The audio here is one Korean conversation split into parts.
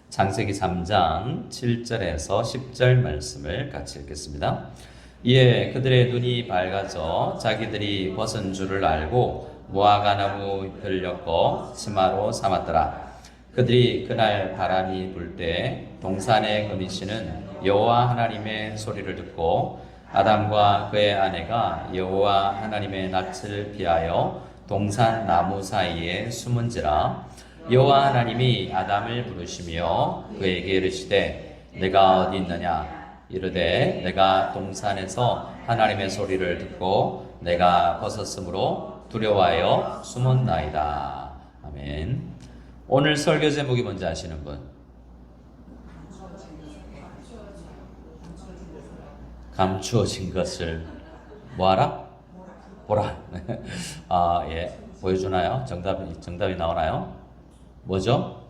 창세기 3장 7절에서 10절 말씀을 같이 읽겠습니다. 이에 그들의 눈이 밝아져 자기들이 벗은 줄을 알고 무화과나무 잎을 엮어 치마로 삼았더라. 그들이 그날 바람이 불 때 동산에 거미시는 여호와 하나님의 소리를 듣고 아담과 그의 아내가 여호와 하나님의 낯을 피하여 동산 나무 사이에 숨은지라. 여호와 하나님이 아담을 부르시며 그에게 이르시되 내가 어디 있느냐. 이르되 내가 동산에서 하나님의 소리를 듣고 내가 벗었으므로 두려워하여 숨었나이다. 아멘. 오늘 설교 제목이 뭔지 아시는 분? 감추어진 것을 뭐하라? 보라. 예. 보여주나요? 정답이 나오나요? 뭐죠?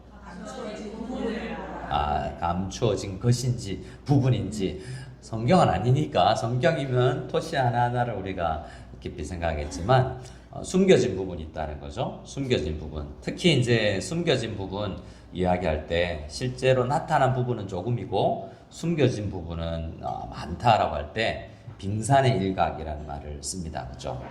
감추어진 것인지 부분인지 성경은 아니니까, 성경이면 토시 하나하나를 우리가 깊이 생각하겠지만 숨겨진 부분이 있다는 거죠. 숨겨진 부분. 특히 이제 숨겨진 부분 이야기할 때 실제로 나타난 부분은 조금이고 숨겨진 부분은 많다라고 할 때 빙산의 일각이라는 말을 씁니다. 그렇죠?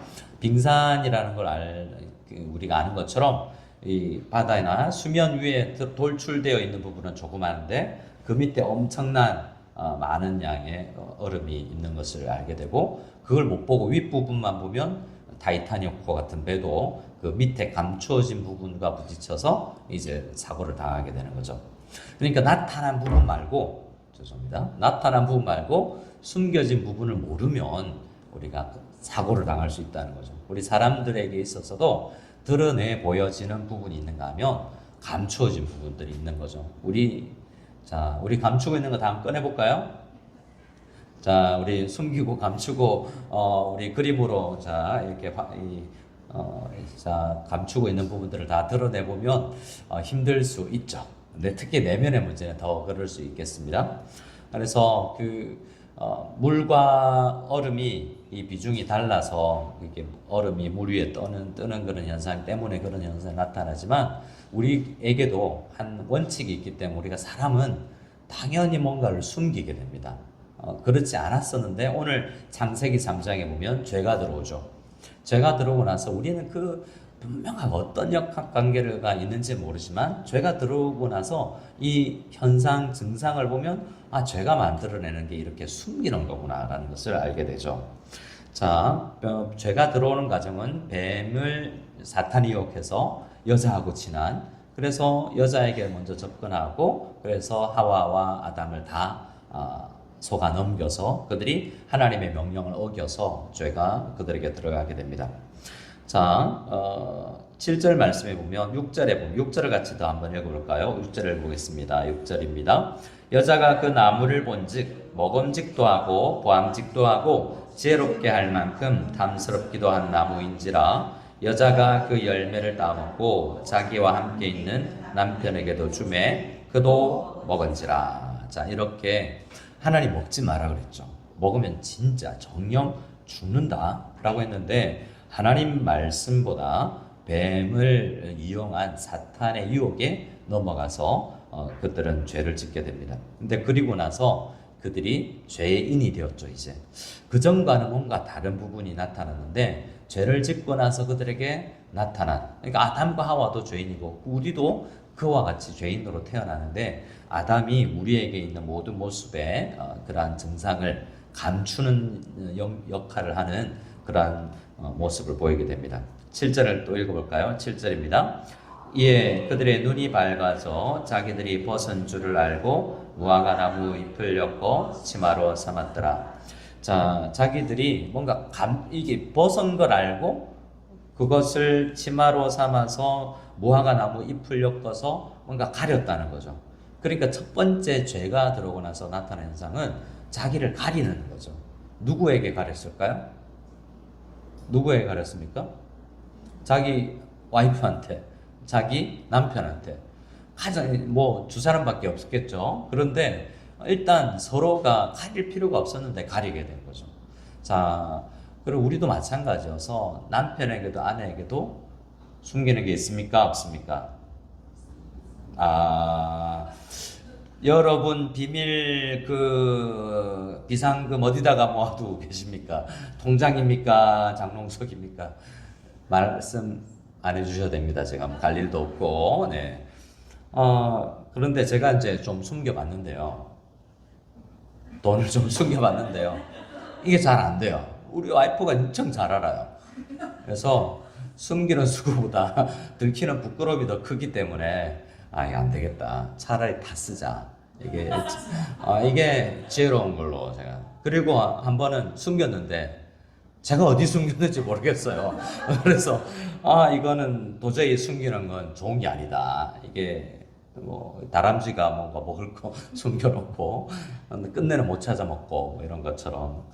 빙산이라는 걸 우리가 아는 것처럼 이 바다나 수면 위에 돌출되어 있는 부분은 조그마한데 그 밑에 엄청난 많은 양의 얼음이 있는 것을 알게 되고, 그걸 못 보고 윗부분만 보면 타이타닉호 같은 배도 그 밑에 감추어진 부분과 부딪혀서 이제 사고를 당하게 되는 거죠. 그러니까 나타난 부분 말고, 죄송합니다. 나타난 부분 말고 숨겨진 부분을 모르면 우리가 사고를 당할 수 있다는 거죠. 우리 사람들에게 있어서도 드러내 보여지는 부분이 있는가 하면 감추어진 부분들이 있는 거죠. 우리 감추고 있는 거 다 한번 꺼내볼까요? 자, 우리 숨기고 감추고 우리 그림으로 이렇게 감추고 있는 부분들을 다 드러내 보면 힘들 수 있죠. 근데 특히 내면의 문제는 더 그럴 수 있겠습니다. 그래서 물과 얼음이 이 비중이 달라서 이렇게 얼음이 물 위에 뜨는 그런 현상 때문에 그런 현상이 나타나지만, 우리에게도 한 원칙이 있기 때문에 우리가 사람은 당연히 뭔가를 숨기게 됩니다. 그렇지 않았었는데 오늘 창세기 3장에 보면 죄가 들어오죠. 죄가 들어오고 나서 우리는 분명하게 어떤 역학관계가 있는지 모르지만 죄가 들어오고 나서 이 현상 증상을 보면 죄가 만들어내는 게 이렇게 숨기는 거구나 라는 것을 알게 되죠. 자, 죄가 들어오는 과정은 뱀을 사탄이 유혹해서 여자하고 친한, 그래서 여자에게 먼저 접근하고 그래서 하와와 아담을 다 속아 넘겨서 그들이 하나님의 명령을 어겨서 죄가 그들에게 들어가게 됩니다. 자, 7절 말씀에 보면 6절을 같이 더 한번 읽어볼까요? 6절을 보겠습니다. 6절입니다. 여자가 그 나무를 본즉 먹음직도 하고 보암직도 하고 지혜롭게 할 만큼 탐스럽기도 한 나무인지라 여자가 그 열매를 따먹고 자기와 함께 있는 남편에게도 주매 그도 먹은지라. 자, 이렇게 하나님 먹지 마라 그랬죠. 먹으면 진짜 정령 죽는다 라고 했는데, 하나님 말씀보다 뱀을 이용한 사탄의 유혹에 넘어가서 그들은 죄를 짓게 됩니다. 근데 그리고 나서 그들이 죄인이 되었죠. 이제 그 전과는 뭔가 다른 부분이 나타났는데, 죄를 짓고 나서 그들에게 나타난, 그러니까 아담과 하와도 죄인이고 우리도 그와 같이 죄인으로 태어나는데, 아담이 우리에게 있는 모든 모습의 그러한 증상을 감추는 역할을 하는 그러한 모습을 보이게 됩니다. 7절을 또 읽어볼까요? 7절입니다. 이에 그들의 눈이 밝아져 자기들이 벗은 줄을 알고 무화과나무 잎을 엮어 치마로 삼았더라. 자, 자기들이 뭔가 이게 벗은 걸 알고 그것을 치마로 삼아서 무화과나무 잎을 엮어서 뭔가 가렸다는 거죠. 그러니까 첫 번째 죄가 들어오고 나서 나타나는 현상은 자기를 가리는 거죠. 누구에게 가렸을까요? 누구에게 가렸습니까? 자기 와이프한테, 자기 남편한테. 가장 두 사람밖에 없었겠죠. 그런데 일단 서로가 가릴 필요가 없었는데 가리게 된 거죠. 자, 그리고 우리도 마찬가지여서 남편에게도 아내에게도 숨기는 게 있습니까? 없습니까? 여러분 비밀 그 비상금 어디다가 모아두고 계십니까? 통장입니까? 장롱석입니까? 말씀 안 해주셔도 됩니다. 제가 뭐 갈 일도 없고, 네. 그런데 제가 이제 좀 숨겨봤는데요. 돈을 좀 숨겨봤는데요. 이게 잘 안 돼요. 우리 와이프가 엄청 잘 알아요. 그래서 숨기는 수고보다 들키는 부끄러움이 더 크기 때문에 이게 안 되겠다. 차라리 다 쓰자. 이게 지혜로운 걸로 제가. 그리고 한 번은 숨겼는데 제가 어디 숨겼는지 모르겠어요. 그래서 이거는 도저히 숨기는 건 좋은 게 아니다. 이게 뭐 다람쥐가 뭔가 먹을 거 숨겨놓고 끝내는 못 찾아 먹고 뭐 이런 것처럼.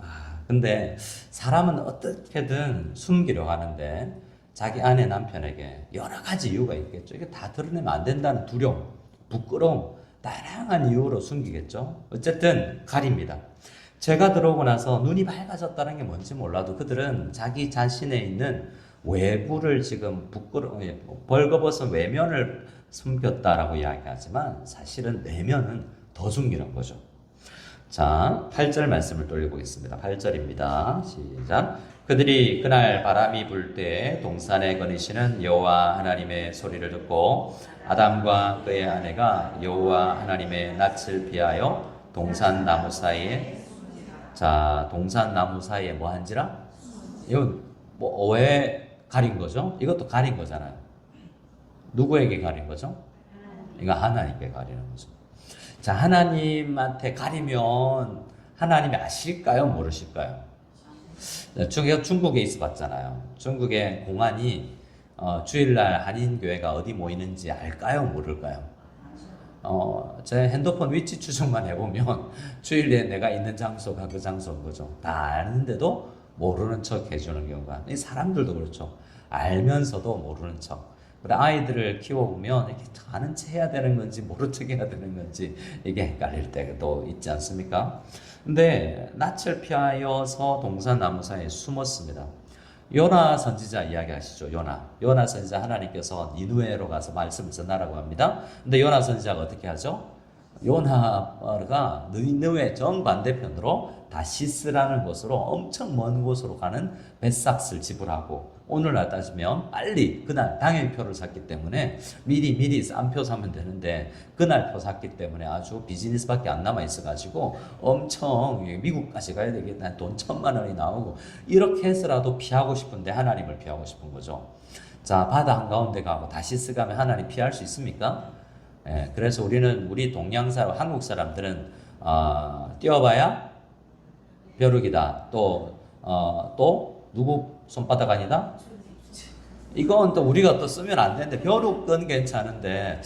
근데 사람은 어떻게든 숨기려고 하는데 자기 아내 남편에게 여러 가지 이유가 있겠죠. 이게 다 드러내면 안 된다는 두려움, 부끄러움, 다양한 이유로 숨기겠죠. 어쨌든 가립니다. 제가 들어오고 나서 눈이 밝아졌다는 게 뭔지 몰라도 그들은 자기 자신에 있는 외부를 지금 벌거벗은 외면을 숨겼다라고 이야기하지만 사실은 내면은 더 숨기는 거죠. 자, 8절 말씀을 돌려보겠습니다. 8절입니다. 시작. 그들이 그날 바람이 불 때 동산에 거니시는 여호와 하나님의 소리를 듣고 아담과 그의 아내가 여호와 하나님의 낯을 피하여 동산 나무 사이에 동산 나무 사이에 뭐 한지라? 이건 뭐 왜 가린 거죠? 이것도 가린 거잖아요. 누구에게 가린 거죠? 이거 하나님께 가리는 거죠. 자, 하나님한테 가리면 하나님이 아실까요? 모르실까요? 제가 중국에 있어 봤잖아요. 중국의 공안이 주일날 한인교회가 어디 모이는지 알까요? 모를까요? 제 핸드폰 위치 추적만 해보면 주일에 내가 있는 장소가 그 장소인 거죠. 다 아는데도 모르는 척 해주는 경우가. 이 사람들도 그렇죠. 알면서도 모르는 척. 그래 아이들을 키워보면 이렇게 아는 체 해야 되는 건지 모른 척 해야 되는 건지 이게 헷갈릴 때도 있지 않습니까? 근데 낯을 피하여서 동산나무 사이에 숨었습니다. 요나 선지자 이야기하시죠. 요나 선지자 하나님께서 니누에로 가서 말씀을 전하라고 합니다. 근데 요나 선지자가 어떻게 하죠? 요나가 니누에 정반대편으로 다시스라는 곳으로 엄청 먼 곳으로 가는 벳삭스를 지불하고 오늘날 따지면 빨리 그날 당일표를 샀기 때문에 미리 싼 표 사면 되는데 그날 표 샀기 때문에 아주 비즈니스밖에 안 남아 있어가지고 엄청 미국까지 가야 되겠다 돈 1,000만 원이 나오고 이렇게 해서라도 피하고 싶은데 하나님을 피하고 싶은 거죠. 자, 바다 한가운데 가고 다시스 가면 하나님 피할 수 있습니까? 그래서 우리 동양 사람, 한국 사람들은 뛰어봐야 벼룩이다. 또 누구 손바닥 아니다? 이건 또 우리가 또 쓰면 안 되는데 벼룩은 괜찮은데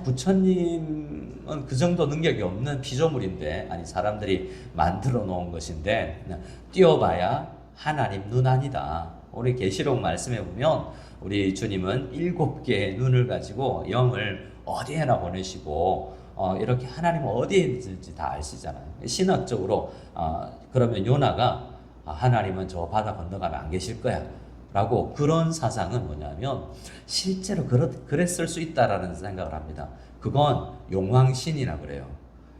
부처님은 그 정도 능력이 없는 피조물인데 사람들이 만들어 놓은 것인데 뛰어봐야 하나님 눈 아니다. 우리 계시록 말씀해 보면 우리 주님은 7개의 눈을 가지고 영을 어디에나 보내시고 이렇게 하나님은 어디에 있는지 다 아시잖아요. 신학적으로 그러면 요나가 하나님은 저 바다 건너가면 안 계실 거야 라고 그런 사상은 뭐냐면 실제로 그랬을 수 있다라는 생각을 합니다. 그건 용왕신이라 그래요.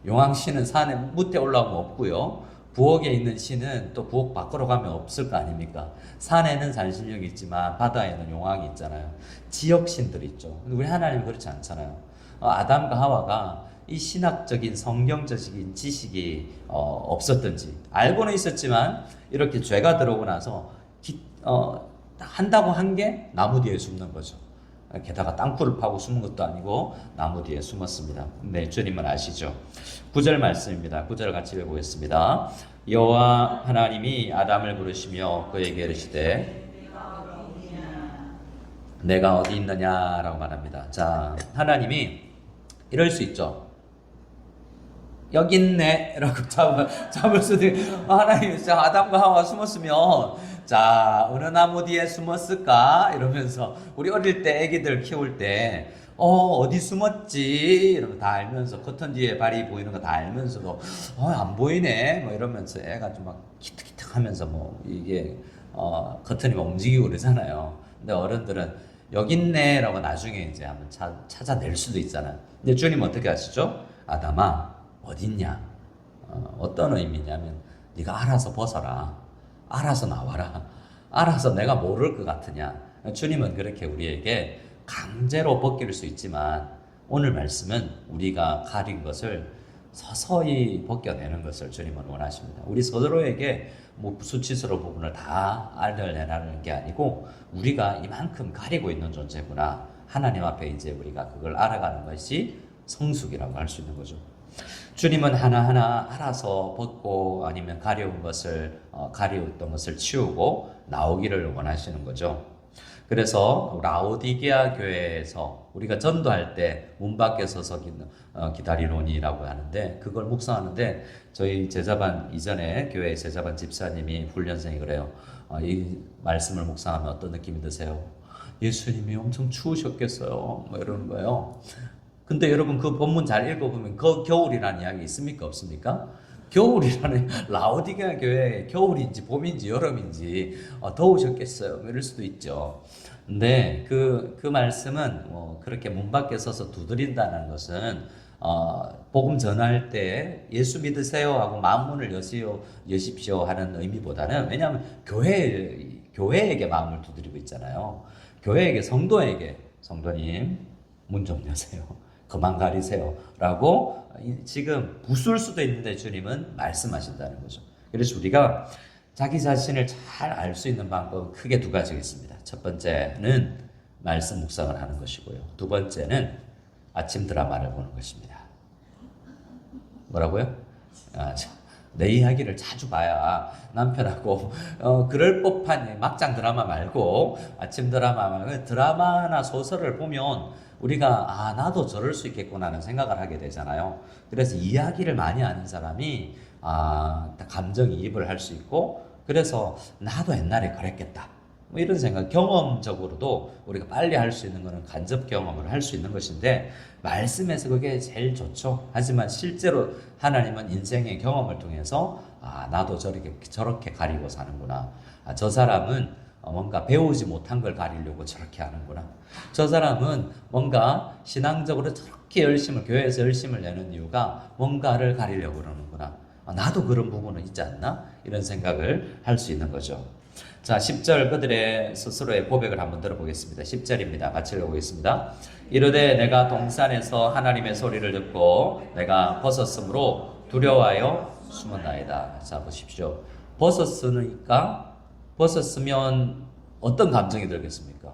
용왕신은 산에 무태 올라오면 없고요. 부엌에 있는 신은 또 부엌 밖으로 가면 없을 거 아닙니까? 산에는 산신령이 있지만 바다에는 용왕이 있잖아요. 지역신들이 있죠. 근데 우리 하나님은 그렇지 않잖아요. 아담과 하와가 이 신학적인 성경적인 지식이 없었던지 알고는 있었지만 이렇게 죄가 들어오고 나서 한다고 한 게 나무 뒤에 숨는 거죠. 게다가 땅굴을 파고 숨은 것도 아니고 나무 뒤에 숨었습니다. 네, 주님은 아시죠? 9절 말씀입니다. 9절 같이 읽어보겠습니다. 여호와 하나님이 아담을 부르시며 그에게 이르시되 내가 어디 있느냐라고 말합니다. 자, 하나님이 이럴 수 있죠. 여기 있네 라고 잡을 수도 하나님 아담과 하와 숨었으면 자 어느 나무 뒤에 숨었을까 이러면서 우리 어릴 때 애기들 키울 때 어디 숨었지 이러면 다 알면서 커튼 뒤에 발이 보이는 거 다 알면서도 안 보이네 뭐 이러면서 애가 좀 막 기특기특 하면서 뭐 이게 커튼이 막 움직이고 그러잖아요. 근데 어른들은 여기 있네 라고 나중에 이제 한번 찾아낼 수도 있잖아요. 근데 주님 어떻게 하시죠? 아담아 어딨냐? 어떤 의미냐면 네가 알아서 벗어라. 알아서 나와라. 알아서 내가 모를 것 같으냐? 주님은 그렇게 우리에게 강제로 벗길 수 있지만 오늘 말씀은 우리가 가린 것을 서서히 벗겨내는 것을 주님은 원하십니다. 우리 서로에게 뭐 수치스러운 부분을 다 알려내라는 게 아니고 우리가 이만큼 가리고 있는 존재구나. 하나님 앞에 이제 우리가 그걸 알아가는 것이 성숙이라고 할 수 있는 거죠. 주님은 하나하나 알아서 벗고 아니면 가려운 것을 가려웠던 것을 치우고 나오기를 원하시는 거죠. 그래서 라오디게아 교회에서 우리가 전도할 때 문 밖에 서서 기다리노니라고 하는데 그걸 묵상하는데 저희 제자반 이전에 교회 제자반 집사님이 훈련생이 그래요. 이 말씀을 묵상하면 어떤 느낌이 드세요? 예수님이 엄청 추우셨겠어요. 뭐 이러는 거예요. 근데 여러분 그 본문 잘 읽어보면 그 겨울이라는 이야기 있습니까? 없습니까? 겨울이라는 라오디게아 교회 겨울인지 봄인지 여름인지 더우셨겠어요. 이럴 수도 있죠. 근데 그 말씀은 그렇게 문 밖에 서서 두드린다는 것은 복음 전할 때 예수 믿으세요 하고 마음문을 여십시오 하는 의미보다는 왜냐하면 교회에게 마음을 두드리고 있잖아요. 교회에게 성도님 문 좀 여세요. 그만 가리세요. 라고 지금 부술 수도 있는데 주님은 말씀하신다는 거죠. 그래서 우리가 자기 자신을 잘 알 수 있는 방법은 크게 두 가지가 있습니다. 첫 번째는 말씀 묵상을 하는 것이고요. 두 번째는 아침 드라마를 보는 것입니다. 뭐라고요? 내 이야기를 자주 봐야 남편하고 그럴 법한 막장 드라마 말고 아침 드라마나 소설을 보면 우리가 나도 저럴 수 있겠구나 하는 생각을 하게 되잖아요. 그래서 이야기를 많이 아는 사람이 감정이입을 할 수 있고 그래서 나도 옛날에 그랬겠다 뭐 이런 생각, 경험적으로도 우리가 빨리 할 수 있는 것은 간접 경험을 할 수 있는 것인데 말씀에서 그게 제일 좋죠. 하지만 실제로 하나님은 인생의 경험을 통해서 나도 저렇게 가리고 사는구나. 저 사람은 뭔가 배우지 못한 걸 가리려고 저렇게 하는구나. 저 사람은 뭔가 신앙적으로 저렇게 교회에서 열심을 내는 이유가 뭔가를 가리려고 그러는구나. 나도 그런 부분은 있지 않나? 이런 생각을 할 수 있는 거죠. 자, 10절 그들의 스스로의 고백을 한번 들어보겠습니다. 10절입니다. 같이 읽어보겠습니다. 이르되 내가 동산에서 하나님의 소리를 듣고 내가 벗었으므로 두려워하여 숨었나이다. 자, 보십시오. 벗었으면 어떤 감정이 들겠습니까?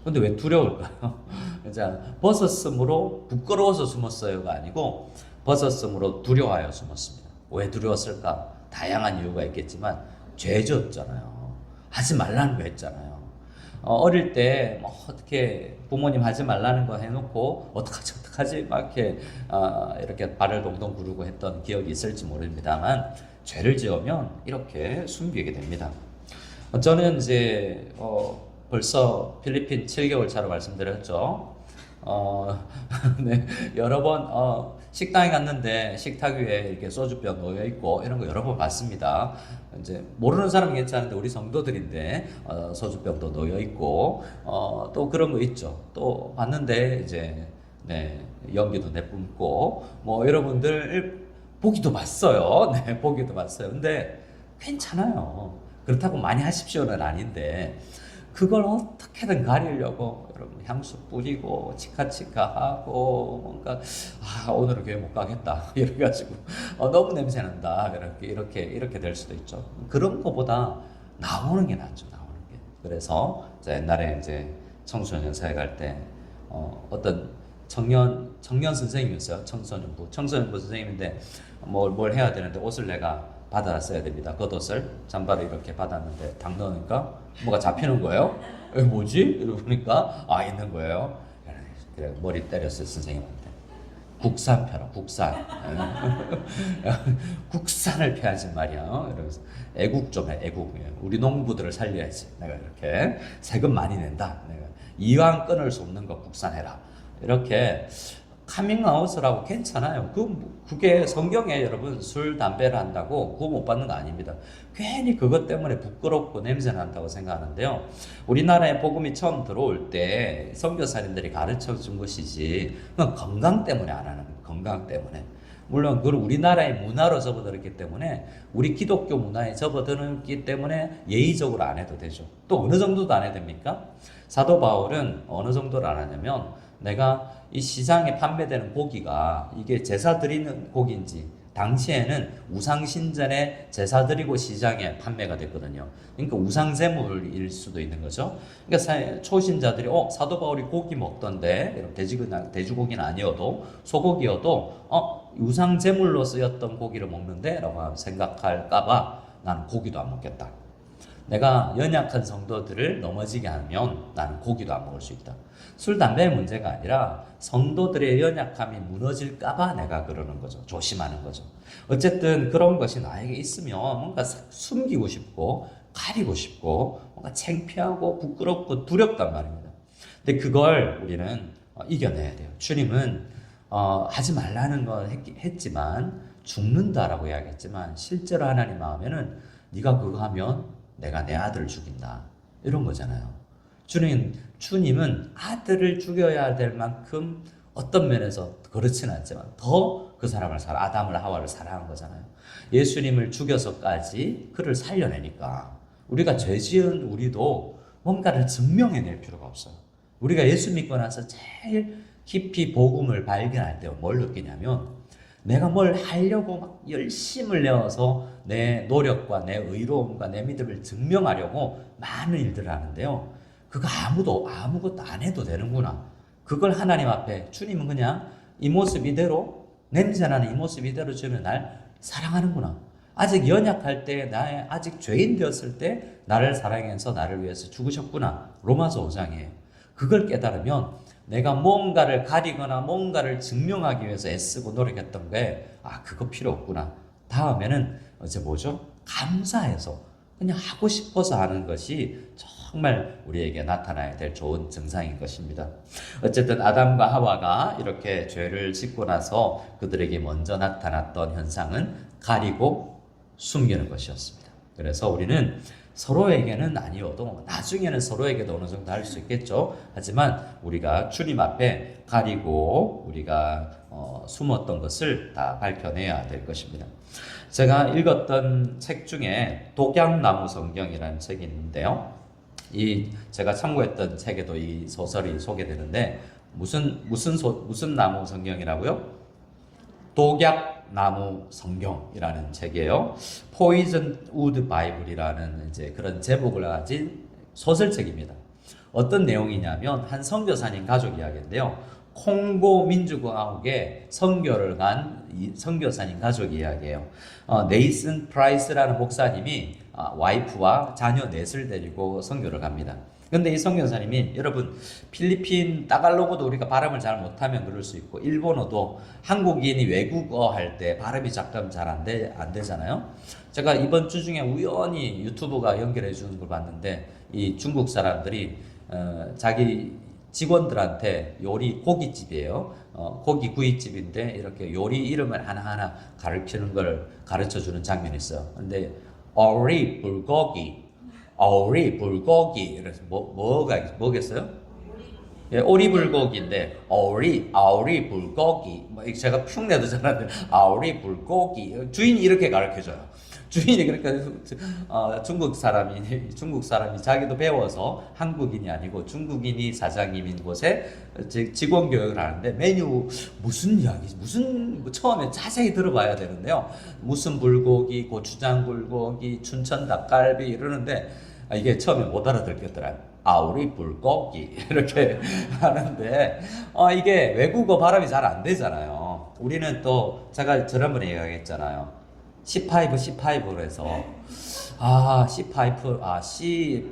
근데 왜 두려울까요? 자, 벗었으므로 부끄러워서 숨었어요가 아니고 벗었으므로 두려워하여 숨었습니다. 왜 두려웠을까? 다양한 이유가 있겠지만 죄 지었잖아요. 하지 말라는 거 했잖아요. 어릴 때 뭐 어떻게 부모님 하지 말라는 거 해놓고 어떡하지 막 이렇게 발을 동동 구르고 했던 기억이 있을지 모릅니다만 죄를 지으면 이렇게 숨기게 됩니다. 저는 이제 벌써 필리핀 7개월 차로 말씀드렸죠. 네, 여러 번 식당에 갔는데 식탁 위에 이렇게 소주병 놓여 있고 이런 거 여러 번 봤습니다. 이제 모르는 사람은 괜찮은데 우리 성도들인데 소주병도 놓여 있고 또 그런 거 있죠. 또 봤는데 이제 연기도 내뿜고 뭐 여러분들 보기도 봤어요. 네, 보기도 봤어요. 근데 괜찮아요. 그렇다고 많이 하십시오는 아닌데 그걸 어떻게든 가리려고 여러분 향수 뿌리고 치카치카하고 뭔가 오늘은 교회 못 가겠다 이래가지고 너무 냄새 난다 이렇게 될 수도 있죠. 그런 거보다 나오는 게 낫죠. 나오는 게. 그래서 옛날에 이제 청소년 사회 갈 때 어떤 청년 선생님이었어요. 청소년부 선생님인데 뭘 해야 되는데 옷을 내가 받았어야 됩니다. 겉옷을 잠바를 이렇게 받았는데 당 넣으니까 뭐가 잡히는 거예요. 뭐지? 이러고 보니까 있는 거예요. 그래 머리 때렸어요 선생님한테. 국산 펴라 국산. 국산을 펴야지 말이야. 이러면서 애국 좀 해. 애국. 우리 농부들을 살려야지. 내가 이렇게 세금 많이 낸다. 내가 이왕 끊을 수 없는 거 국산해라. 이렇게 카밍아웃을 하고 괜찮아요. 그게 성경에 여러분 술, 담배를 한다고 구원 못 받는 거 아닙니다. 괜히 그것 때문에 부끄럽고 냄새 난다고 생각하는데요. 우리나라에 복음이 처음 들어올 때 선교사님들이 가르쳐 준 것이지 그건 건강 때문에 안 하는 거예요. 건강 때문에. 물론 그걸 우리나라의 문화로 접어들었기 때문에, 우리 기독교 문화에 접어들었기 때문에 예의적으로 안 해도 되죠. 또 어느 정도도 안 해도 됩니까? 사도 바울은 어느 정도를 안 하냐면, 내가 이 시장에 판매되는 고기가 이게 제사 드리는 고기인지, 당시에는 우상신전에 제사 드리고 시장에 판매가 됐거든요. 그러니까 우상제물일 수도 있는 거죠. 그러니까 초신자들이 사도 바울이 고기 먹던데, 돼지고기는 아니어도 소고기여도 우상제물로 쓰였던 고기를 먹는데 라고 생각할까봐 나는 고기도 안 먹겠다. 내가 연약한 성도들을 넘어지게 하면 나는 고기도 안 먹을 수 있다. 술, 담배의 문제가 아니라 성도들의 연약함이 무너질까봐 내가 그러는 거죠. 조심하는 거죠. 어쨌든 그런 것이 나에게 있으면 뭔가 숨기고 싶고 가리고 싶고 뭔가 창피하고 부끄럽고 두렵단 말입니다. 근데 그걸 우리는 이겨내야 돼요. 주님은 하지 말라는 건 했지만, 죽는다라고 이야기했지만 실제로 하나님 마음에는 네가 그거 하면 내가 내 아들을 죽인다, 이런 거잖아요. 주님은 아들을 죽여야 될 만큼 어떤 면에서 그렇지는 않지만 더 그 사람을 아담을 하와를 사랑한 거잖아요. 예수님을 죽여서까지 그를 살려내니까 우리가 죄 지은 우리도 뭔가를 증명해낼 필요가 없어요. 우리가 예수 믿고 나서 제일 깊이 복음을 발견할 때 뭘 느끼냐면, 내가 뭘 하려고 막 열심을 내어서 내 노력과 내 의로움과 내 믿음을 증명하려고 많은 일들을 하는데요, 그거 아무것도 안 해도 되는구나. 그걸 하나님 앞에 주님은 그냥 이 모습 이대로, 냄새나는 이 모습 이대로 주면 날 사랑하는구나. 아직 연약할 때, 아직 죄인 되었을 때 나를 사랑해서 나를 위해서 죽으셨구나. 로마서 5장이에요. 그걸 깨달으면 내가 뭔가를 가리거나 뭔가를 증명하기 위해서 애쓰고 노력했던 게 그거 필요 없구나. 다음에는 이제 뭐죠? 감사해서 그냥 하고 싶어서 하는 것이 정말 우리에게 나타나야 될 좋은 증상인 것입니다. 어쨌든 아담과 하와가 이렇게 죄를 짓고 나서 그들에게 먼저 나타났던 현상은 가리고 숨기는 것이었습니다. 그래서 우리는 서로에게는 아니어도 나중에는 서로에게도 어느 정도 할 수 있겠죠. 하지만 우리가 주님 앞에 가리고 우리가 숨었던 것을 다 밝혀내야 될 것입니다. 제가 읽었던 책 중에 독약나무 성경이라는 책이 있는데요. 제가 참고했던 책에도 이 소설이 소개되는데, 무슨 나무 성경이라고요? 독약나무 성경이라는 책이에요. 포이즌 우드 바이블이라는 이제 그런 제목을 가진 소설책입니다. 어떤 내용이냐면, 한 선교사님 가족 이야기인데요. 콩고 민주공화국에 선교를 간 선교사님 가족 이야기예요. 네이슨 프라이스라는 목사님이 와이프와 자녀 넷을 데리고 선교를 갑니다. 근데 이 선교사님이, 여러분, 필리핀 따갈로그도 우리가 발음을 잘 못하면 그럴 수 있고, 일본어도 한국인이 외국어 할 때 발음이 잠깐 잘 안 되잖아요. 제가 이번 주 중에 우연히 유튜브가 연결해 주는 걸 봤는데, 이 중국 사람들이 자기 직원들한테 고깃집이에요. 고기 구이집인데 이렇게 요리 이름을 하나하나 가르쳐 주는 장면이 있어요. 근데 오리 불고기, 이래서 뭐겠어요? 예, 오리 불고기인데 오리 불고기. 제가 흉내도 잘 안 돼. 오리 불고기. 주인이 이렇게 가르쳐줘요. 주인이 그러니까 중국 사람이 자기도 배워서 한국인이 아니고 중국인이 사장님인 곳에 직원 교육을 하는데, 메뉴 무슨 처음에 자세히 들어봐야 되는데요. 무슨 불고기, 고추장 불고기, 춘천 닭갈비 이러는데 이게 처음에 못 알아듣겠더라고요. 우리 불고기 이렇게 하는데 이게 외국어 발음이 잘 안 되잖아요. 우리는 또 제가 지난번에 이야기했잖아요. C5로 해서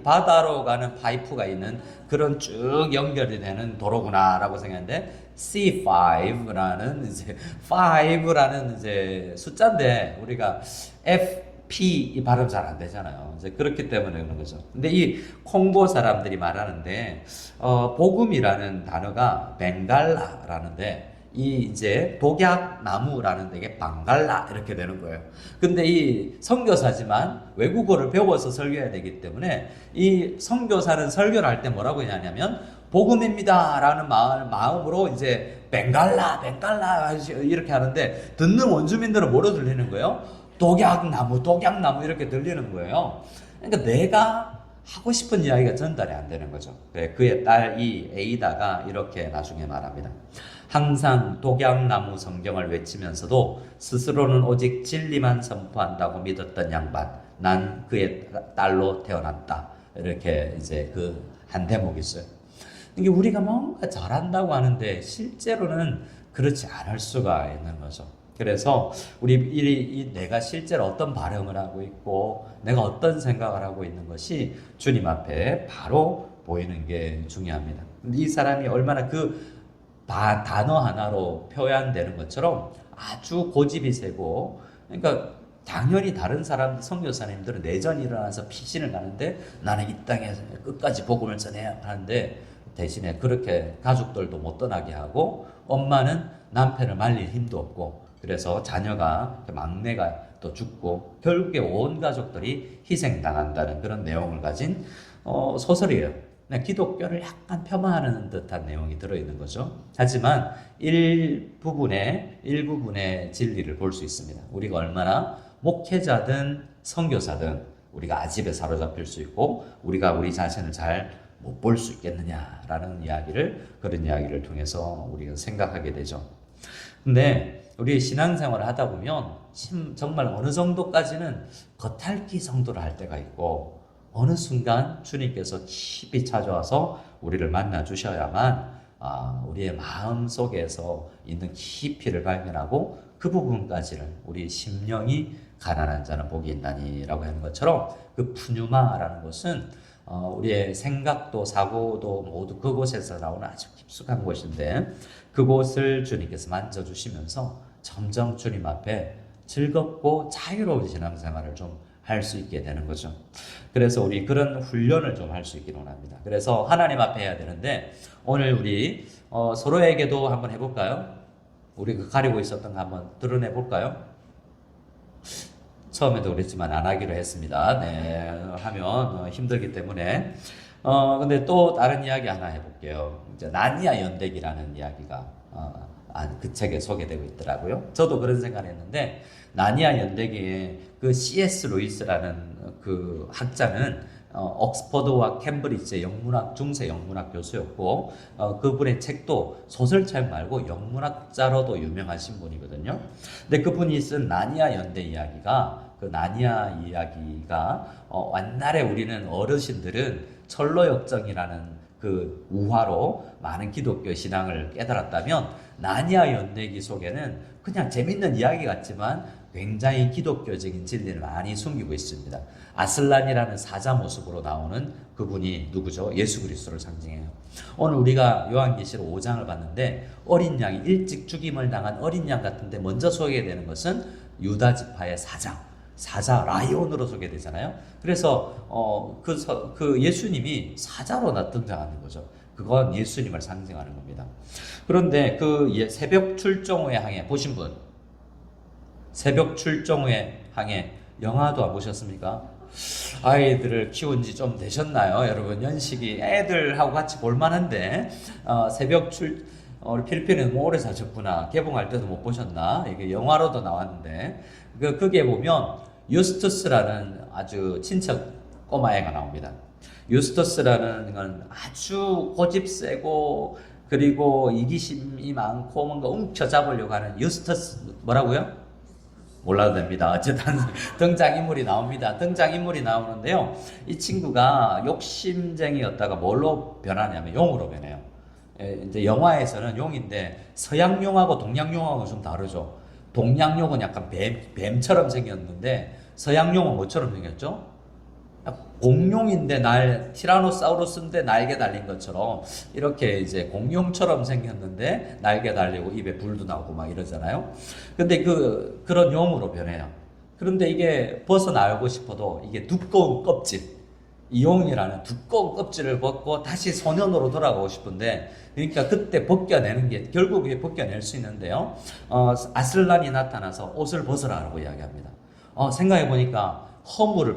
바다로 가는 파이프가 있는 그런 쭉 연결이 되는 도로구나라고 생각했는데, C5라는 이제 숫자인데 우리가 FP 발음 잘 안 되잖아요. 이제 그렇기 때문에 그런 거죠. 근데 이 콩고 사람들이 말하는데 복음이라는 단어가 벵갈라라는데, 이제 독약나무라는 데게 방갈라 이렇게 되는 거예요. 근데 이 선교사지만 외국어를 배워서 설교해야 되기 때문에, 이 선교사는 설교를 할 때 뭐라고 하냐면 복음입니다라는 마음으로 이제 벵갈라 이렇게 하는데 듣는 원주민들은 뭐로 들리는 거예요? 독약나무 이렇게 들리는 거예요. 그러니까 내가 하고 싶은 이야기가 전달이 안 되는 거죠. 그의 딸 이 에이다가 이렇게 나중에 말합니다. 항상 독약나무 성경을 외치면서도 스스로는 오직 진리만 선포한다고 믿었던 양반, 난 그의 딸로 태어났다. 이렇게 이제 그 한 대목이 있어요. 이게 우리가 뭔가 잘한다고 하는데 실제로는 그렇지 않을 수가 있는 거죠. 그래서 내가 실제로 어떤 발음을 하고 있고 내가 어떤 생각을 하고 있는 것이 주님 앞에 바로 보이는 게 중요합니다. 이 사람이 얼마나 그 단어 하나로 표현되는 것처럼 아주 고집이 세고, 그러니까 당연히 다른 사람 선교사님들은 내전이 일어나서 피신을 가는데 나는 이 땅에 끝까지 복음을 전해야 하는데 대신에 그렇게 가족들도 못 떠나게 하고 엄마는 남편을 말릴 힘도 없고, 그래서 자녀가 막내가 또 죽고 결국에 온 가족들이 희생당한다는 그런 내용을 가진 소설이에요. 기독교를 약간 폄하하는 듯한 내용이 들어있는 거죠. 하지만 일부분의 진리를 볼 수 있습니다. 우리가 얼마나 목회자든 선교사든 우리가 아집에 사로잡힐 수 있고 우리가 우리 자신을 잘 못 볼 수 있겠느냐라는 그런 이야기를 통해서 우리가 생각하게 되죠. 근데 우리 신앙생활을 하다 보면 정말 어느 정도까지는 겉핥기 정도를 할 때가 있고, 어느 순간 주님께서 깊이 찾아와서 우리를 만나 주셔야만 우리의 마음 속에서 있는 깊이를 발견하고 그 부분까지는 우리 심령이 가난한 자는 복이 있나니라고 하는 것처럼 그 푸뉴마라는 것은 우리의 생각도 사고도 모두 그곳에서 나오는 아주 깊숙한 곳인데, 그곳을 주님께서 만져주시면서 점점 주님 앞에 즐겁고 자유로운 신앙생활을 좀 할 수 있게 되는 거죠. 그래서 우리 그런 훈련을 좀 할 수 있기를 원합니다. 그래서 하나님 앞에 해야 되는데, 오늘 우리 서로에게도 한번 해볼까요? 우리 그 가리고 있었던 거 한번 드러내볼까요? 처음에도 그랬지만 안 하기로 했습니다. 네, 하면 힘들기 때문에. 근데 또 다른 이야기 하나 해볼게요. 이제 나니아 연대기라는 이야기가 그 책에 소개되고 있더라고요. 저도 그런 생각을 했는데, 나니아 연대기에 그 C.S. 루이스라는 그 학자는 옥스퍼드와 캠브리지의 중세 영문학 교수였고, 그분의 책도 소설책 말고 영문학자로도 유명하신 분이거든요. 근데 그분이 쓴 나니아 연대 이야기가, 그 나니아 이야기가 옛날에 우리는 어르신들은 철로역정이라는 그 우화로 많은 기독교 신앙을 깨달았다면, 나니아 연대기 속에는 그냥 재밌는 이야기 같지만 굉장히 기독교적인 진리를 많이 숨기고 있습니다. 아슬란이라는 사자 모습으로 나오는 그분이 누구죠? 예수 그리스도를 상징해요. 오늘 우리가 요한계시록 5장을 봤는데 어린 양이 일찍 죽임을 당한 어린 양 같은데 먼저 소개되는 것은 유다 지파의 사자 라이온으로 소개되잖아요. 그래서 그 예수님이 사자로 등장하는 거죠. 그건 예수님을 상징하는 겁니다. 그런데 그 새벽 출정후에 항해 보신 분, 새벽 출정후에 항해 영화도 안 보셨습니까? 아이들을 키운 지 좀 되셨나요? 여러분, 연식이 애들하고 같이 볼만한데, 우리 필리핀은 뭐 오래 사셨구나. 개봉할 때도 못 보셨나? 이게 영화로도 나왔는데, 그게 보면 유스투스라는 아주 친척 꼬마애가 나옵니다. 유스투스라는 건 아주 고집 세고, 그리고 이기심이 많고 뭔가 움켜잡으려고 하는 유스투스, 뭐라고요? 몰라도 됩니다. 어쨌든 등장인물이 나옵니다. 등장인물이 나오는데요, 이 친구가 욕심쟁이였다가 뭘로 변하냐면 용으로 변해요. 이제 영화에서는 용인데 서양용하고 동양용하고 좀 다르죠. 동양용은 약간 뱀처럼 생겼는데 서양용은 뭐처럼 생겼죠? 공룡인데 티라노사우루스인데 날개 달린 것처럼 이렇게 이제 공룡처럼 생겼는데 날개 달리고 입에 불도 나오고 막 이러잖아요. 근데 그런 용으로 변해요. 그런데 이게 벗어나고 싶어도 이게 두꺼운 껍질, 이 용이라는 두꺼운 껍질을 벗고 다시 소년으로 돌아가고 싶은데, 그러니까 그때 벗겨내는 게 결국에 벗겨낼 수 있는데요, 아슬란이 나타나서 옷을 벗으라고 이야기합니다. 생각해 보니까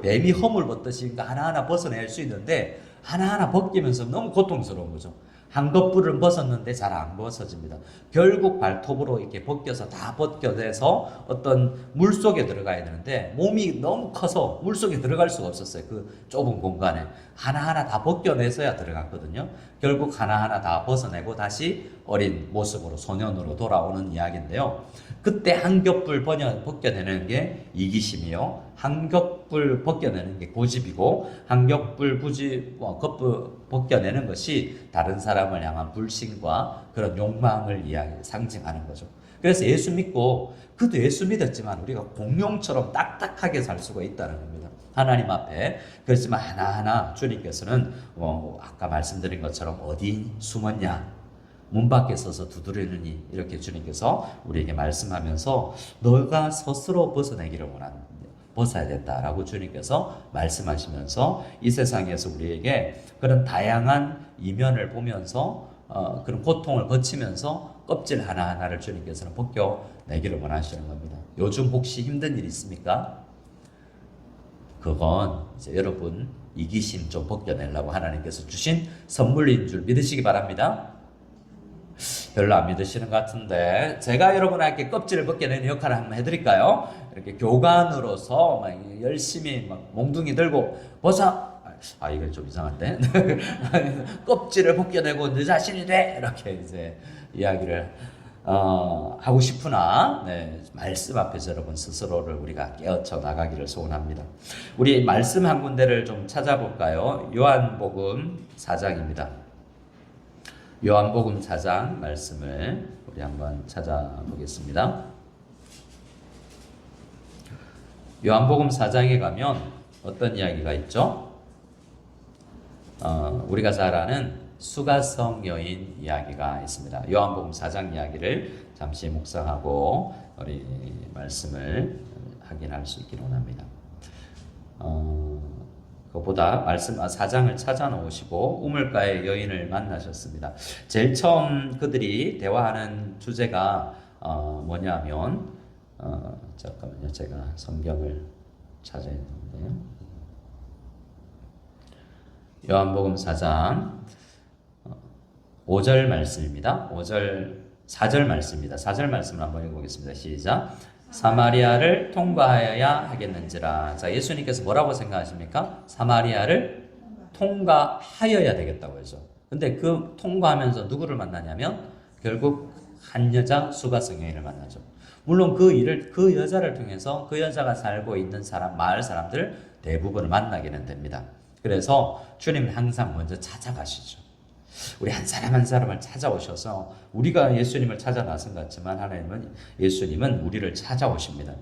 뱀이 허물 벗듯이 하나하나 벗어낼 수 있는데 하나하나 벗기면서 너무 고통스러운 거죠. 한꺼풀을 벗었는데 잘 안 벗어집니다. 결국 발톱으로 이렇게 벗겨서 다 벗겨내서 어떤 물 속에 들어가야 되는데 몸이 너무 커서 물 속에 들어갈 수가 없었어요. 그 좁은 공간에 하나하나 다 벗겨내서야 들어갔거든요. 결국 하나하나 다 벗어내고 다시 어린 모습으로 소년으로 돌아오는 이야기인데요. 그때 한 겹불 벗겨내는 게 이기심이요, 한 겹불 벗겨내는 게 고집이고, 한 겹불 벗겨내는 것이 다른 사람을 향한 불신과 그런 욕망을 상징하는 거죠. 그래서 예수 믿고, 그도 예수 믿었지만 우리가 공룡처럼 딱딱하게 살 수가 있다는 겁니다. 하나님 앞에. 그렇지만 하나하나 주님께서는 아까 말씀드린 것처럼 어디 숨었냐, 문 밖에 서서 두드리느니, 이렇게 주님께서 우리에게 말씀하면서 너가 스스로 벗어내기를 원하는, 벗어야 된다라고 주님께서 말씀하시면서 이 세상에서 우리에게 그런 다양한 이면을 보면서 그런 고통을 거치면서 껍질 하나하나를 주님께서는 벗겨내기를 원하시는 겁니다. 요즘 혹시 힘든 일 있습니까? 그건 이제 여러분 이기심 좀 벗겨내려고 하나님께서 주신 선물인 줄 믿으시기 바랍니다. 별로 안 믿으시는 것 같은데 제가 여러분에게 껍질을 벗겨내는 역할을 한번 해드릴까요? 이렇게 교관으로서 막 열심히 막 몽둥이 들고 벗어, 이거 좀 이상한데 껍질을 벗겨내고 너 자신이 돼, 이렇게 이제 이야기를 하고 싶으나, 네, 말씀 앞에서 여러분 스스로를 우리가 깨우쳐 나가기를 소원합니다. 우리 말씀 한 군데를 좀 찾아볼까요? 요한복음 4장입니다. 요한복음 4장 말씀을 우리 한번 찾아보겠습니다. 요한복음 4장에 가면 어떤 이야기가 있죠? 우리가 잘 아는 수가성 여인 이야기가 있습니다. 요한복음 4장 이야기를 잠시 묵상하고 우리 말씀을 확인할 수 있기를 원합니다. 그보다 말씀 4장을 찾아 놓으시고 우물가의 여인을 만나셨습니다. 제일 처음 그들이 대화하는 주제가 뭐냐면, 잠깐만요, 제가 성경을 찾아야 되는데요. 요한복음 4장 5절 말씀입니다. 4절 말씀입니다. 4절 말씀을 한번 읽어보겠습니다. 시작. 사마리아를 통과하여야 하겠는지라. 자, 예수님께서 뭐라고 생각하십니까? 사마리아를 통과하여야 되겠다고 해서. 근데 그 통과하면서 누구를 만나냐면 결국 한 여자 수가성 여인을 만나죠. 물론 그 여자를 통해서 그 여자가 살고 있는 마을 사람들 대부분을 만나게는 됩니다. 그래서 주님은 항상 먼저 찾아가시죠. 우리 한 사람 한 사람을 찾아오셔서, 우리가 예수님을 찾아 나선 것 같지만 예수님은 우리를 찾아오십니다.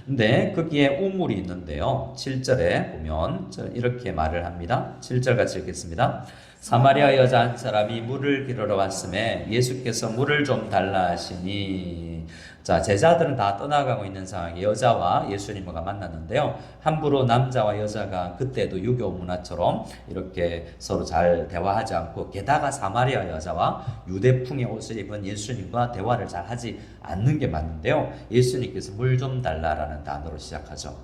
근데 거기에 우물이 있는데요. 7절에 보면 이렇게 말을 합니다. 7절 같이 읽겠습니다. 사마리아 여자 한 사람이 물을 길으러 왔음에 예수께서 물을 좀 달라 하시니. 자, 제자들은 다 떠나가고 있는 상황에 여자와 예수님과 만났는데요. 함부로 남자와 여자가 그때도 유교 문화처럼 이렇게 서로 잘 대화하지 않고, 게다가 사마리아 여자와 유대풍의 옷을 입은 예수님과 대화를 잘 하지 않는 게 맞는데요. 예수님께서 물 좀 달라라는 단어로 시작하죠.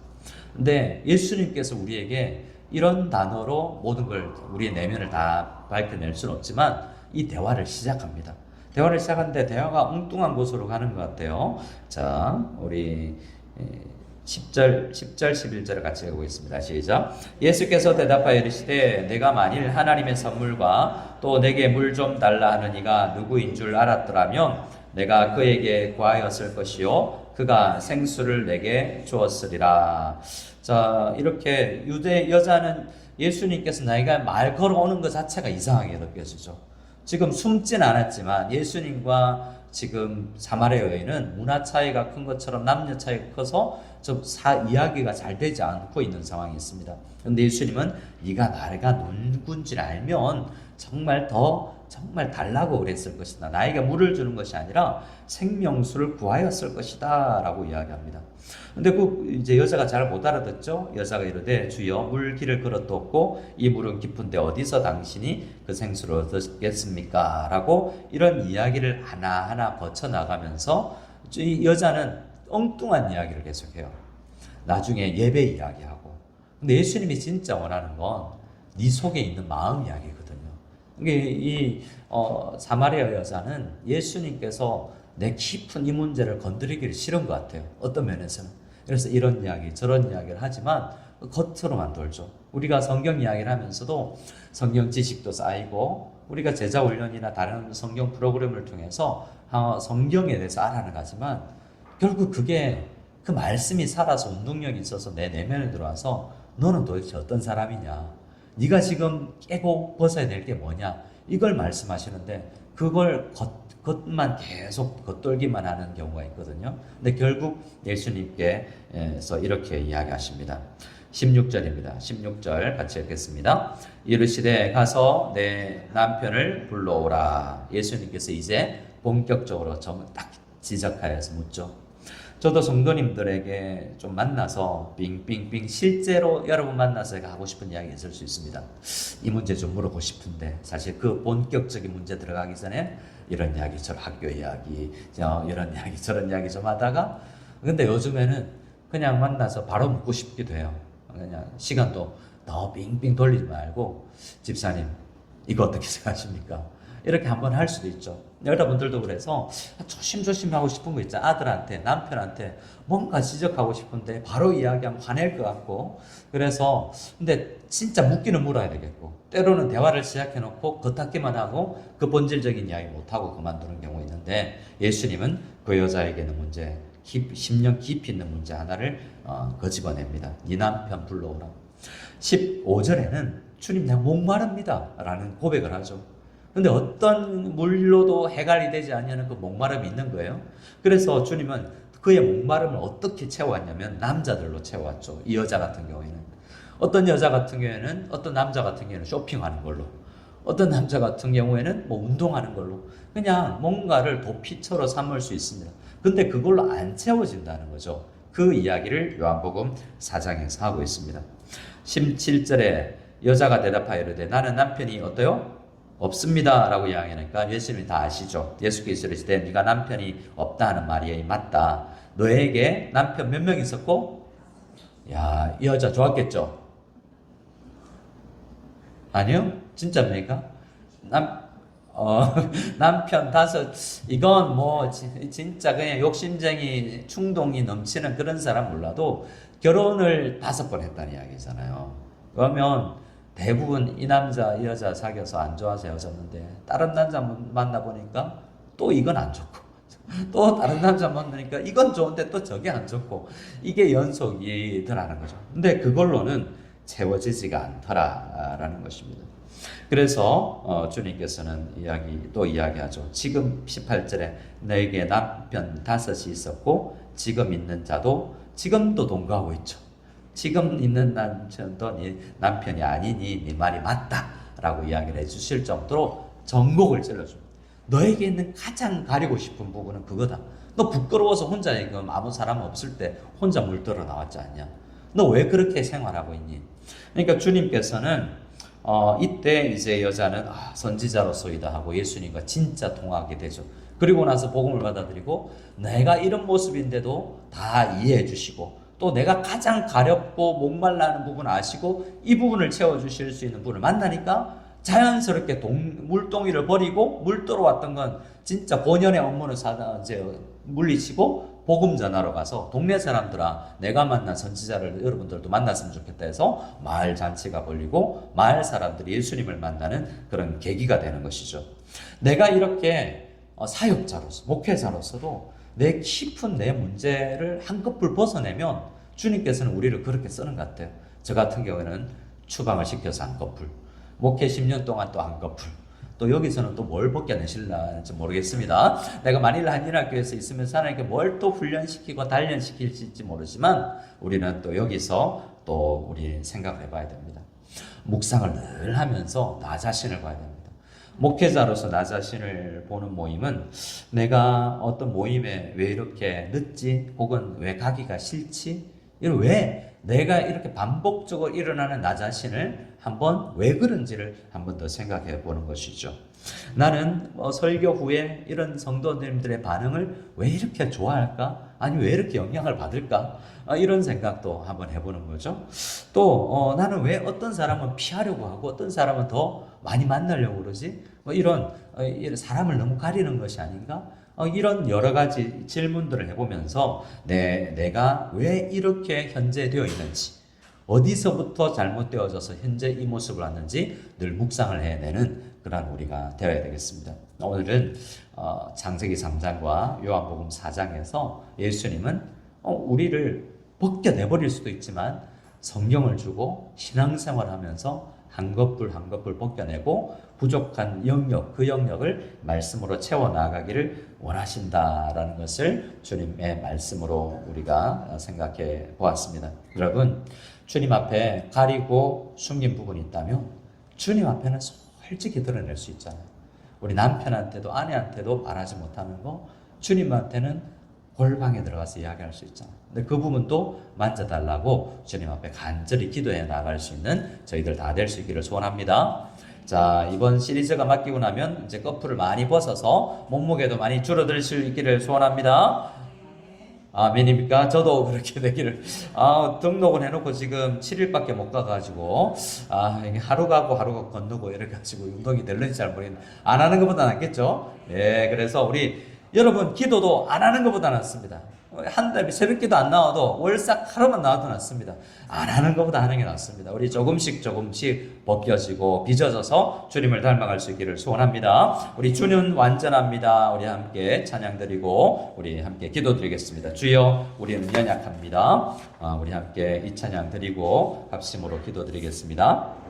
근데 예수님께서 우리에게 이런 단어로 모든 걸, 우리의 내면을 다 밝혀낼 수는 없지만 이 대화를 시작합니다. 대화를 시작하는데 대화가 엉뚱한 곳으로 가는 것 같아요. 자, 우리 10절, 11절을 같이 읽어보겠습니다. 시작. 예수께서 대답하여 이르시되 내가 만일 하나님의 선물과 또 내게 물 좀 달라 하는 이가 누구인 줄 알았더라면 내가 그에게 구하였을 것이요 그가 생수를 내게 주었으리라. 자, 이렇게 유대 여자는 예수님께서 나이가 말 걸어오는 것 자체가 이상하게 느껴지죠. 지금 숨진 않았지만 예수님과 지금 사마리아 여인은 문화 차이가 큰 것처럼 남녀 차이가 커서 좀 이야기가 잘 되지 않고 있는 상황이 있습니다. 그런데 예수님은 네가 나가 누군지 알면 정말 달라고 그랬을 것이다. 나에게 물을 주는 것이 아니라 생명수를 구하였을 것이다 라고 이야기합니다. 근데 이제 여자가 잘 못 알아듣죠. 여자가 이르되 주여 물 길을 걸어뒀고 이 물은 깊은데 어디서 당신이 그 생수를 얻겠습니까? 라고 이런 이야기를 하나하나 거쳐나가면서 이 여자는 엉뚱한 이야기를 계속해요. 나중에 예배 이야기하고. 근데 예수님이 진짜 원하는 건 네 속에 있는 마음 이야기거든요. 사마리아 여자는 예수님께서 내 깊은 이 문제를 건드리기를 싫은 것 같아요. 어떤 면에서는. 그래서 이런 이야기, 저런 이야기를 하지만 겉으로만 돌죠. 우리가 성경 이야기를 하면서도 성경 지식도 쌓이고 우리가 제자 훈련이나 다른 성경 프로그램을 통해서 성경에 대해서 알아나가지만 결국 그게 그 말씀이 살아서 운동력이 있어서 내 내면에 들어와서 너는 도대체 어떤 사람이냐? 네가 지금 깨고 벗어야 될 게 뭐냐? 이걸 말씀하시는데 그걸 겉만 계속 겉돌기만 하는 경우가 있거든요. 근데 결국 예수님께서 이렇게 이야기하십니다. 16절입니다. 16절 같이 읽겠습니다. 이르시되 가서 내 남편을 불러오라. 예수님께서 이제 본격적으로 딱 지적하여서 묻죠. 저도 성도님들에게 좀 만나서 빙빙빙 실제로 여러분 만나서 하고 싶은 이야기 있을 수 있습니다. 이 문제 좀 물어보고 싶은데 사실 그 본격적인 문제 들어가기 전에 이런 이야기, 저 학교 이야기, 이런 이야기, 저런 이야기 좀 하다가 근데 요즘에는 그냥 만나서 바로 묻고 싶기도 해요. 그냥 시간도 더 빙빙 돌리지 말고 집사님 이거 어떻게 생각하십니까? 이렇게 한번 할 수도 있죠. 여러분들도 그래서 조심조심 하고 싶은 거 있잖아. 아들한테, 남편한테 뭔가 지적하고 싶은데 바로 이야기하면 화낼 것 같고 그래서 근데 진짜 묻기는 물어야 되겠고 때로는 대화를 시작해놓고 겉핥기만 하고 그 본질적인 이야기 못하고 그만두는 경우 있는데 예수님은 그 여자에게는 문제 10년 깊이 있는 문제 하나를 거집어냅니다. 네 남편 불러오라. 15절에는 주님 내가 목마릅니다 라는 고백을 하죠. 근데 어떤 물로도 해갈이 되지 않냐는 그 목마름이 있는 거예요. 그래서 주님은 그의 목마름을 어떻게 채워왔냐면 남자들로 채워왔죠. 이 여자 같은 경우에는. 어떤 여자 같은 경우에는 어떤 남자 같은 경우에는 쇼핑하는 걸로 어떤 남자 같은 경우에는 뭐 운동하는 걸로 그냥 뭔가를 도피처로 삼을 수 있습니다. 근데 그걸로 안 채워진다는 거죠. 그 이야기를 요한복음 4장에서 하고 있습니다. 17절에 여자가 대답하여 이르되 나는 남편이 어때요? 없습니다 라고 이야기하니까 예수님이 다 아시죠. 예수께서 이르시되 네가 남편이 없다 하는 말이 맞다. 너에게 남편 몇 명 있었고? 야, 이 여자 좋았겠죠? 아니요? 진짜입니까? 남편 5, 이건 뭐 진짜 그냥 욕심쟁이 충동이 넘치는 그런 사람 몰라도 결혼을 5번 했다는 이야기잖아요. 그러면 대부분 이 남자 이 여자 사귀어서 안 좋아서 헤어졌는데 다른 남자 만나보니까 또 이건 안 좋고 또 다른 남자 만나니까 이건 좋은데 또 저게 안 좋고 이게 연속이 더라는 거죠. 근데 그걸로는 채워지지가 않더라라는 것입니다. 그래서 주님께서는 또 이야기하죠. 지금 18절에 너에게 남편 5이 있었고 지금 있는 자도 지금도 동거하고 있죠. 지금 있는 남편도 네 남편이 아니니 네 말이 맞다 라고 이야기를 해주실 정도로 전곡을 찔러줍니다. 너에게 있는 가장 가리고 싶은 부분은 그거다. 너 부끄러워서 혼자 지금 아무 사람 없을 때 혼자 물들어 나왔지 않냐? 너 왜 그렇게 생활하고 있니? 그러니까 주님께서는 이때 이제 여자는 선지자로서이다 하고 예수님과 진짜 통하게 되죠. 그리고 나서 복음을 받아들이고 내가 이런 모습인데도 다 이해해 주시고 또 내가 가장 가렵고 목말라는 부분을 아시고 이 부분을 채워주실 수 있는 분을 만나니까 자연스럽게 물동이를 버리고 물도로 왔던 건 진짜 본연의 업무는 이제 물리치고 복음 전하러 가서 동네 사람들아 내가 만난 선지자를 여러분들도 만났으면 좋겠다 해서 마을 잔치가 벌리고 마을 사람들이 예수님을 만나는 그런 계기가 되는 것이죠. 내가 이렇게 사역자로서 목회자로서도 내 깊은 내 문제를 한꺼풀 벗어내면 주님께서는 우리를 그렇게 쓰는 것 같아요. 저 같은 경우에는 추방을 시켜서 한꺼풀, 목회 10년 동안 또 한꺼풀, 또 여기서는 또 뭘 벗겨내실지 모르겠습니다. 내가 만일 한인학교에서 있으면서 하나님께 뭘 또 훈련시키고 단련시킬지 모르지만 우리는 또 여기서 또 우리 생각을 해봐야 됩니다. 묵상을 늘 하면서 나 자신을 봐야 됩니다. 목회자로서 나 자신을 보는 모임은 내가 어떤 모임에 왜 이렇게 늦지 혹은 왜 가기가 싫지 이거 왜 내가 이렇게 반복적으로 일어나는 나 자신을 한번 왜 그런지를 한번 더 생각해 보는 것이죠. 나는 설교 후에 이런 성도님들의 반응을 왜 이렇게 좋아할까? 아니 왜 이렇게 영향을 받을까? 이런 생각도 한번 해보는 거죠. 또 나는 왜 어떤 사람은 피하려고 하고 어떤 사람은 더 많이 만나려고 그러지? 이런 사람을 너무 가리는 것이 아닌가? 이런 여러 가지 질문들을 해보면서 내가 왜 이렇게 현재 되어 있는지, 어디서부터 잘못되어져서 현재 이 모습을 왔는지 늘 묵상을 해내는 그런 우리가 되어야 되겠습니다. 오늘은 창세기 3장과 요한복음 4장에서 예수님은 우리를 벗겨내버릴 수도 있지만 성경을 주고 신앙생활하면서 한 것불 한 것불 벗겨내고 부족한 영역, 그 영역을 말씀으로 채워나가기를 원하신다라는 것을 주님의 말씀으로 우리가 생각해 보았습니다. 여러분, 주님 앞에 가리고 숨긴 부분이 있다면 주님 앞에는 솔직히 드러낼 수 있잖아요. 우리 남편한테도 아내한테도 말하지 못하는 거 주님한테는 골방에 들어가서 이야기할 수 있잖아요. 근데 그 부분도 만져달라고 주님 앞에 간절히 기도해 나갈 수 있는 저희들 다 될 수 있기를 소원합니다. 자, 이번 시리즈가 맡기고 나면 이제 커플을 많이 벗어서 몸무게도 많이 줄어들 수 있기를 소원합니다. 아멘입니까? 저도 그렇게 되기를. 등록을 해놓고 지금 7일밖에 못 가가지고, 이게 하루 가고 하루가 건너고 이래가지고 운동이 될는지 잘 모르겠는데, 안 하는 것보다 낫겠죠? 예, 그래서 우리 여러분, 기도도 안 하는 것보다 낫습니다. 한 달에 새벽 기도 안 나와도 월삭 하루만 나와도 낫습니다. 안 하는 것보다 하는 게 낫습니다. 우리 조금씩 벗겨지고 빚어져서 주님을 닮아갈 수 있기를 소원합니다. 우리 주는 완전합니다. 우리 함께 찬양 드리고 우리 함께 기도 드리겠습니다. 주여, 우리는 연약합니다. 우리 함께 이 찬양 드리고 합심으로 기도 드리겠습니다.